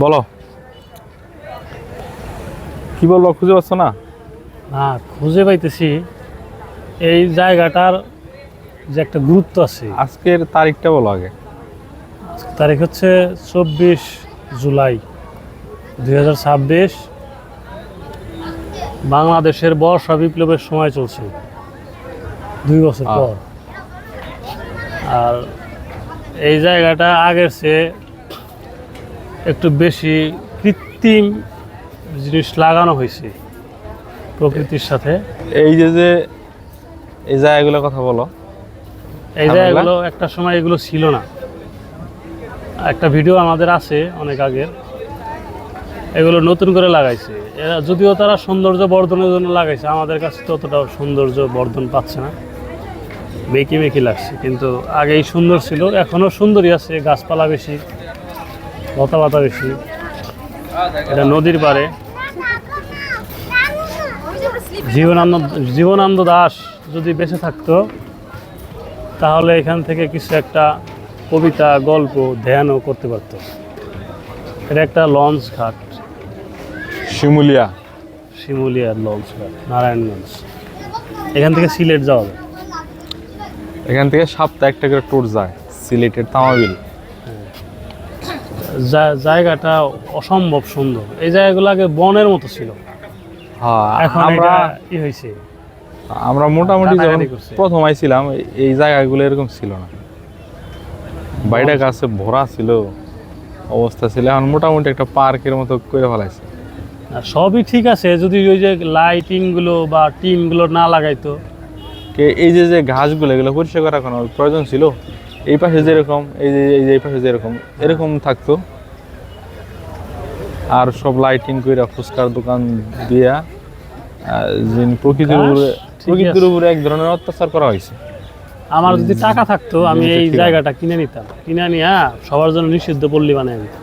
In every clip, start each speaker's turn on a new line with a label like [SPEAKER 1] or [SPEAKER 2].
[SPEAKER 1] বলো কি বলবো, খুঁজে পাচ্ছ না?
[SPEAKER 2] না, খুঁজে পাইতেছি এই জায়গাটার যে একটা গুরুত্ব আছে।
[SPEAKER 1] আজকের তারিখটা বলো আগে।
[SPEAKER 2] তারিখ হচ্ছে 24 জুলাই 2026। বাংলাদেশের বর্ষা বিপ্লবের সময় চলছে 2 বছর পর। আর এই জায়গাটা আগের চেয়ে একটু বেশি কৃত্রিম জিনিস লাগানো হয়েছে প্রকৃতির সাথে।
[SPEAKER 1] এই যে এই জায়গাগুলোর কথা বলো।
[SPEAKER 2] এই জায়গাগুলো একটা সময় এগুলো ছিল না। একটা ভিডিও আমাদের আছে অনেক আগের, এগুলো নতুন করে লাগাইছে এরা, যদিও তারা সৌন্দর্য বর্ধনের জন্য লাগাইছে, আমাদের কাছে তো অতটা সৌন্দর্য বর্ধন পাচ্ছে না, মেকি মেকি লাগছে। কিন্তু আগেই সুন্দর ছিল, এখনও সুন্দরই আছে, গাছপালা বেশি, লতা পাতা বেশি। এটা নদীর পাড়ে। জীবনানন্দ দাশ যদি বেঁচে থাকতো তাহলে এখান থেকে কিছু একটা কবিতা, গল্প, ধ্যানও করতে পারত। এটা একটা লঞ্চ ঘাট, শিমুলিয়ার লঞ্চ ঘাট, নারায়ণগঞ্জ। এখান থেকে সিলেট যাওয়া যায়।
[SPEAKER 1] এখান থেকে সপ্তাহে একটা করে ট্যুর যায় সিলেটের তামাবিল।
[SPEAKER 2] জায়গাটা অসম্ভব সুন্দর। এই জায়গাগুলো আগে বনের মতো ছিল, এখন
[SPEAKER 1] আমরা
[SPEAKER 2] কি হয়েছে,
[SPEAKER 1] আমরা মোটামুটি যখন প্রথম আইছিলাম এই জায়গাগুলো এরকম ছিল না, বাইরে গাছে ভরা ছিল, অবস্থা ছিল। এখন মোটামুটি একটা পার্কের মতো করে ফেলাইছে।
[SPEAKER 2] সবই ঠিক আছে যদি ওই যে লাইটিং গুলো বা টিন গুলো না লাগাইতো।
[SPEAKER 1] এই যে ঘাসগুলো এগুলো পরিষ্কার করা কোনো প্রয়োজন ছিল? এই পাশে যেরকম, এই পাশে যেরকম এরকম থাকতো, আর সব লাইটিং করে ফুচকার দোকান দিয়া প্রকৃতির উপরে এক ধরনের অত্যাচার করা হয়েছে।
[SPEAKER 2] আমার যদি টাকা থাকতো আমি এই জায়গাটা কিনে নিতাম, কিনে নিয়ে সবার জন্য নিষিদ্ধ পল্লী বানিয়ে দিতাম।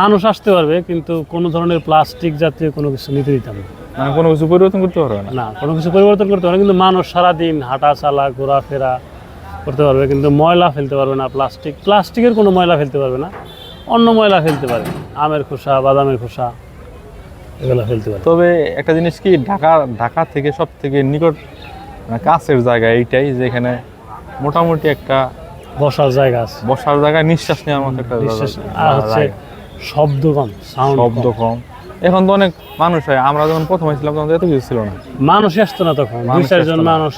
[SPEAKER 2] মানুষ আসতে পারবে কিন্তু কোনো ধরনের প্লাস্টিক জাতীয় কোনো কিছু নিতে দিতাম না।
[SPEAKER 1] মানে কোনো কিছু পরিবর্তন করতে পারবে না?
[SPEAKER 2] না, কোনো কিছু পরিবর্তন করতে পারবে, কিন্তু মানুষ সারাদিন হাঁটা চালা ঘোরাফেরা করতে পারবে, কিন্তু ময়লা ফেলতে পারবে না। প্লাস্টিকের কোনো ময়লা ফেলতে পারবে না, অন্য ময়লা ফেলতে পারবে, আমের খোসা, বাদামের খোসা, এগুলো ফেলতে পারবে।
[SPEAKER 1] তবে একটা জিনিস কি, ঢাকা থেকে সব থেকে নিকট কাছের জায়গা এইটাই, যেখানে মোটামুটি একটা
[SPEAKER 2] বসার জায়গা আছে,
[SPEAKER 1] বসার জায়গায় নিঃশ্বাস নেওয়ার মতো একটা
[SPEAKER 2] আর হচ্ছে শব্দ কম,
[SPEAKER 1] শব্দ কম। এখন তো অনেক মানুষ হয়, আমরা যখন প্রথম হয়েছিলাম তখন এত কিছু ছিল না,
[SPEAKER 2] মানুষ আসতো না তখন, 2-4 জন মানুষ,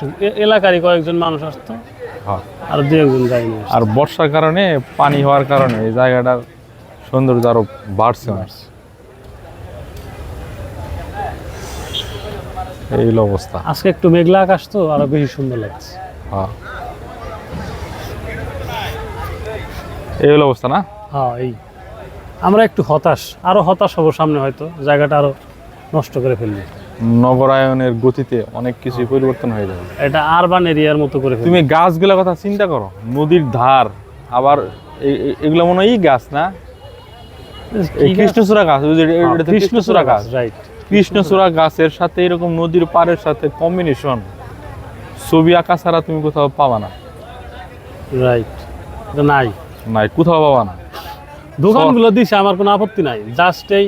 [SPEAKER 2] এলাকারই কয়েকজন মানুষ আসতো, আর 2-1 যাই না।
[SPEAKER 1] আর বর্ষার কারণে, পানি হওয়ার কারণে এই জায়গাটার সৌন্দর্য আরো বাড়ছে। এই অবস্থা।
[SPEAKER 2] আজকে একটু মেঘলা আকাশ তো আরো বেশি সুন্দর লাগছে।
[SPEAKER 1] এই অবস্থা না?
[SPEAKER 2] হ্যাঁ, এই আমরা একটু আরো হতাশ হবো সামনে, হয়তো জায়গাটা আরো নষ্ট করে ফেলবে।
[SPEAKER 1] নগরায়নের গতিতে অনেক কিছুই পরিবর্তন হয়ে যাবে।
[SPEAKER 2] এটা আরবান এরিয়ার মতো করে ফেলবে।
[SPEAKER 1] তুমি গাছগুলোর কথা চিন্তা করো, নদীর ধার, আবার এগুলো মনে হয় গাছ না, কৃষ্ণচূড়া গাছ। কৃষ্ণচূড়া গাছ,
[SPEAKER 2] রাইট।
[SPEAKER 1] কৃষ্ণচূড়া গাছের সাথে এরকম নদীর পাড়ের সাথে কম্বিনেশন, ছবি আঁকা ছাড়া তুমি কোথাও পাবা না।
[SPEAKER 2] রাইট, এটা নাই,
[SPEAKER 1] কোথাও পাবা না।
[SPEAKER 2] দোকানগুলো দিছে, আমার কোনো আপত্তি নাই, জাস্ট এই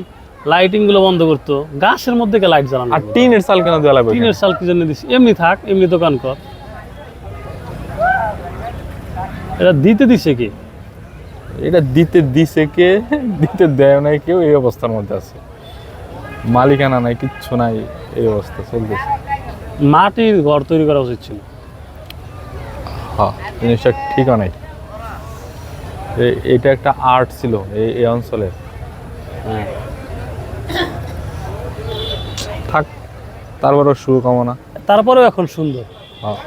[SPEAKER 2] লাইটিং গুলো বন্ধ করতো, গাছের মধ্যে কে লাইট জ্বালানো।
[SPEAKER 1] আর টিনের চাল কেন দেওয়া লাগবে?
[SPEAKER 2] টিনের চাল কি জন্য দিছে? এমনি থাক, এমনি দোকান কর। এটা দিতে দিছে কি?
[SPEAKER 1] এটা দিতে দিছে কে, দিতে দেয় নাই কেউ, এই অবস্থার মধ্যে আছে। মালিকানা নাই, কিচ্ছু নাই, এই অবস্থা চলতেছে।
[SPEAKER 2] মাটির ঘর তৈরি করা উচিত ছিল।
[SPEAKER 1] হ্যাঁ, জিনিসটা ঠিকও নাই। এটা একটা আর্ট ছিল এই অঞ্চলে। থাক, তারপরও শুভকামনা।
[SPEAKER 2] তারপরেও এখন সুন্দর।
[SPEAKER 1] হ্যাঁ।